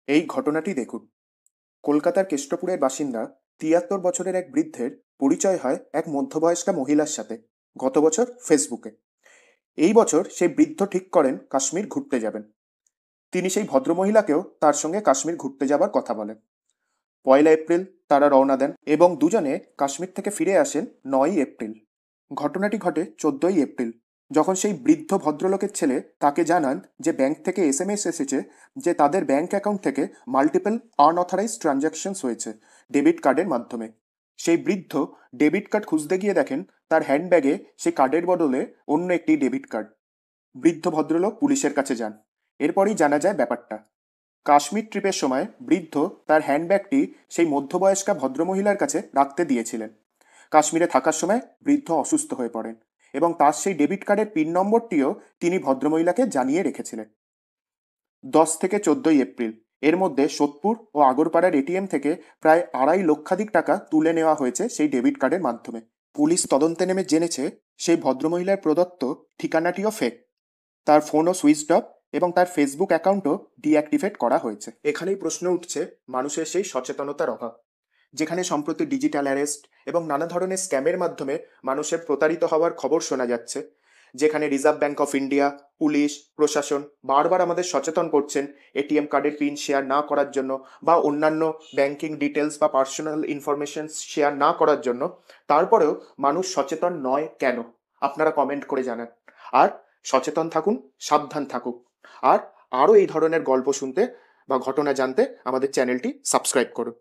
এই ঘটনাটি দেখুন। কলকাতার কেষ্টপুরের বাসিন্দা ৭৩ বছরের এক বৃদ্ধের পরিচয় হয় এক মধ্যবয়স্কা মহিলার সাথে গত বছর ফেসবুকে। এই বছর সেই বৃদ্ধ ঠিক করেন কাশ্মীর ঘুরতে যাবেন। তিনি সেই ভদ্রমহিলাকেও তার সঙ্গে কাশ্মীর ঘুরতে যাবার কথা বলেন। ১ এপ্রিল তারা রওনা দেন এবং দুজনে কাশ্মীর থেকে ফিরে আসেন ৯ এপ্রিল। ঘটনাটি ঘটে ১৪ এপ্রিল, যখন সেই বৃদ্ধ ভদ্রলোকের ছেলে তাকে জানান যে ব্যাংক থেকে এসএমএস এসেছে যে তাদের ব্যাংক অ্যাকাউন্ট থেকে মাল্টিপল আনঅথরাইজড ট্রানজ্যাকশনস হয়েছে ডেবিট কার্ডের মাধ্যমে। সেই বৃদ্ধ ডেবিট কার্ড খুঁজতে গিয়ে দেখেন তার হ্যান্ডব্যাগে সেই কার্ডের বদলে অন্য একটি ডেবিট কার্ড। বৃদ্ধ ভদ্রলোক পুলিশের কাছে যান। এরপরই জানা যায় ব্যাপারটা। কাশ্মীর ট্রিপের সময় বৃদ্ধ তার হ্যান্ডব্যাগটি সেই মধ্যবয়স্কা ভদ্রমহিলার কাছে রাখতে দিয়েছিলেন। কাশ্মীরে থাকার সময় বৃদ্ধ অসুস্থ হয়ে পড়েন এবং তার সেই ডেবিট কার্ডের পিন নম্বরটিও তিনি ভদ্রমহিলাকে জানিয়ে রেখেছিলেন। ১০ থেকে ১৪ এপ্রিল এর মধ্যে সোদপুর ও আগরপাড়ার এটিএম থেকে প্রায় ২.৫ লক্ষাধিক টাকা তুলে নেওয়া হয়েছে সেই ডেবিট কার্ডের মাধ্যমে। পুলিশ তদন্তে নেমে জেনেছে সেই ভদ্রমহিলার প্রদত্ত ঠিকানাটিও ফেক। তার ফোনও সুইচড অফ এবং তার ফেসবুক অ্যাকাউন্টও ডিঅ্যাক্টিভেট করা হয়েছে। এখানেই প্রশ্ন উঠছে মানুষের সেই সচেতনতার অভাব। যেখানে সম্প্রতি ডিজিটাল অ্যারেস্ট এবং নানা ধরনের স্ক্যামের মাধ্যমে মানুষের প্রতারিত হওয়ার খবর শোনা যাচ্ছে, যেখানে reserve bank of India, police, প্রশাসন বারবার আমাদের সচেতন করছেন এটিএম কার্ডের পিন শেয়ার না করার জন্য বা অন্যান্য ব্যাংকিং ডিটেলস বা পার্সোনাল ইনফরমেশন শেয়ার না করার জন্য, তারপরেও মানুষ সচেতন নয় কেন? আপনারা কমেন্ট করে জানান। আর সচেতন থাকুন, সাবধান থাকুক। আর আরও এই ধরনের গল্প শুনতে বা ঘটনা জানতে আমাদের চ্যানেলটি সাবস্ক্রাইব করুন।